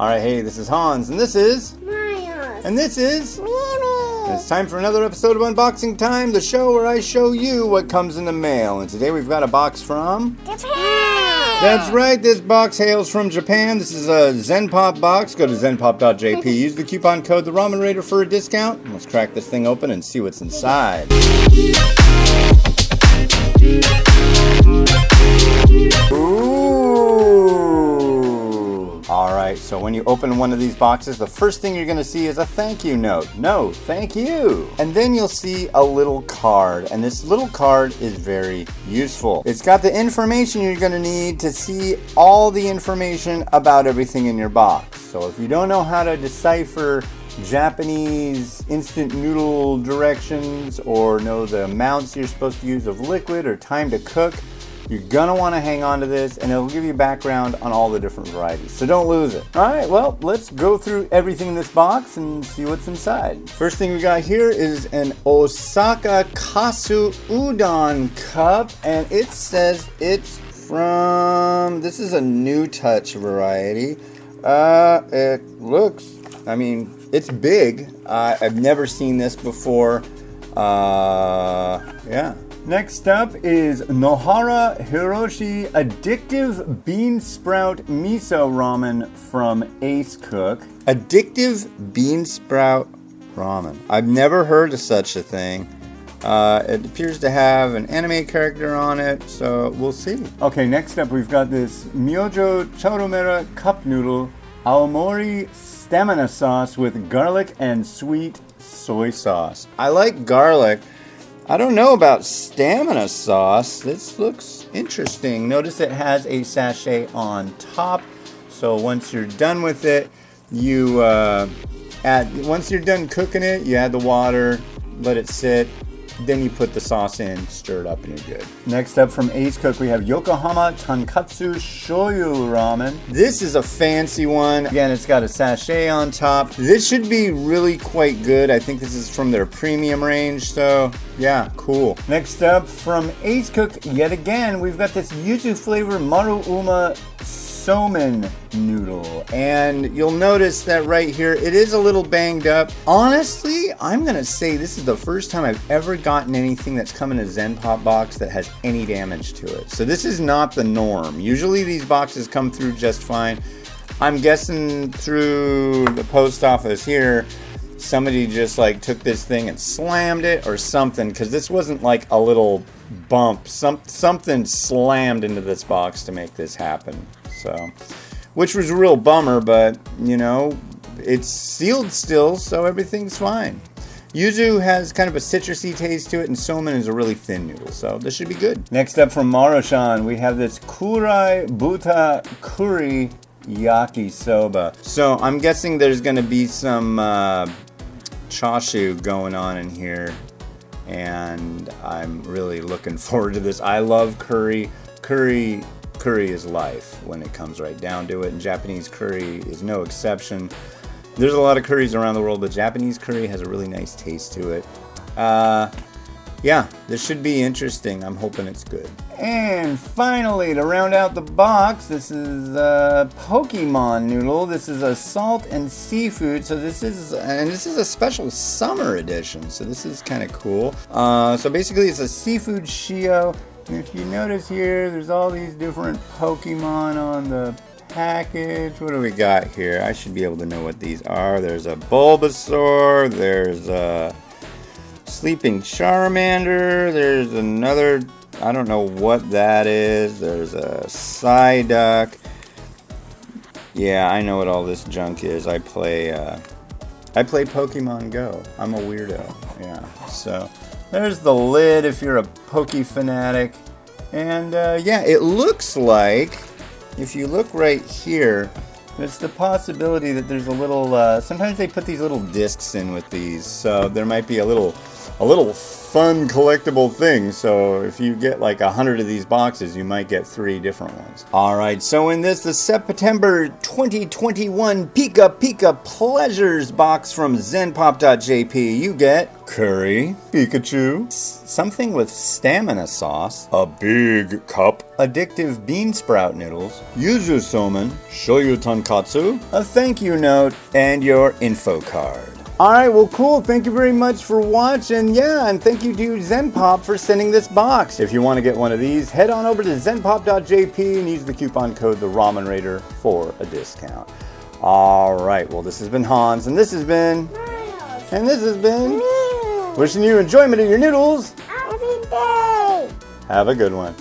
Alright, hey, this is Hans, and this is... Miles. And this is... Mimi. It's time for another episode of Unboxing Time, the show where I show you what comes in the mail. And today we've got a box from... Japan. That's right, this box hails from Japan. This is a Zenpop box. Go to zenpop.jp, use the coupon code The Ramen Raider for a discount. Let's crack this thing open and see what's inside. Alright, so when you open one of these boxes, the first thing you're going to see is a thank you note. No, thank you! And then you'll see a little card, and this little card is very useful. It's got the information you're going to need to see all the information about everything in your box. So if you don't know how to decipher Japanese instant noodle directions or know the amounts you're supposed to use of liquid or time to cook, you're gonna want to hang on to this, and it'll give you background on all the different varieties, so don't lose it. Alright, well, let's go through everything in this box and see what's inside. First thing we got here is an Osaka Kasu Udon cup, and it says it's from... this is a new touch variety. It looks... I mean, it's big. I've never seen this before. Yeah. Next up is Nohara Hiroshi Addictive Bean Sprout Miso Ramen from Ace Cook. Addictive Bean Sprout Ramen. I've never heard of such a thing. It appears to have an anime character on it, so we'll see. Okay, next up we've got this Myojo Choromera Cup Noodle Aomori Stamina Sauce with garlic and sweet soy sauce. I like garlic. I don't know about stamina sauce. This looks interesting. Notice it has a sachet on top. So once you're done with it, you once you're done cooking it, you add the water, let it sit. Then you put the sauce in, stir it up, and you're good. Next up from Ace Cook, we have Yokohama Tonkatsu Shoyu Ramen. This is a fancy one. Again, it's got a sachet on top. This should be really quite good. I think this is from their premium range, so yeah, cool. Next up from Ace Cook, yet again, we've got this yuzu flavor Maru Uma Somen noodle, and you'll notice that right here it is a little banged up. Honestly, I'm gonna say this is the first time I've ever gotten anything that's come in a Zenpop box that has any damage to it, so this is not the norm. Usually these boxes come through just fine. I'm guessing through the post office here somebody just like took this thing and slammed it or something, because this wasn't like a little bump. Something slammed into this box to make this happen. So, which was a real bummer, but you know, it's sealed still, so everything's fine. Yuzu has kind of a citrusy taste to it, and somen is a really thin noodle, so this should be good. Next up from Maroshan, we have this Kurai Buta Curry Yaki Soba. So I'm guessing there's going to be some chashu going on in here, and I'm really looking forward to this. I love curry. Curry is life when it comes right down to it, and Japanese curry is no exception. There's a lot of curries around the world, but Japanese curry has a really nice taste to it. Yeah, this should be interesting. I'm hoping it's good. And finally, to round out the box, this is a Pokemon noodle. This is a salt and seafood. So this is a special summer edition. So this is kind of cool. So basically, it's a seafood shio. And if you notice here, there's all these different Pokemon on the package. What do we got here? I should be able to know what these are. There's a Bulbasaur. There's a Sleeping Charmander. There's another, I don't know what that is. There's a Psyduck. Yeah, I know what all this junk is. I play Pokemon Go. I'm a weirdo. Yeah, so there's the lid if you're a Poke fanatic. And yeah, it looks like, if you look right here, there's the possibility that there's a little, sometimes they put these little discs in with these, so there might be a little fun collectible thing. So if you get like 100 of these boxes, you might get 3 different ones. Alright, so in this, the September 2021 Pika Pika Pleasures box from Zenpop.jp, you get curry, Pikachu, something with stamina sauce, a big cup, addictive bean sprout noodles, yuzu somen, shoyu tonkatsu, a thank you note, and your info card. Alright, well cool, thank you very much for watching, yeah, and thank you to Zenpop for sending this box. If you want to get one of these, head on over to zenpop.jp and use the coupon code TheRamenRaider for a discount. Alright, well this has been Hans, and this has been... And this has been... Wishing you enjoyment of your noodles. Every day. Have a good one.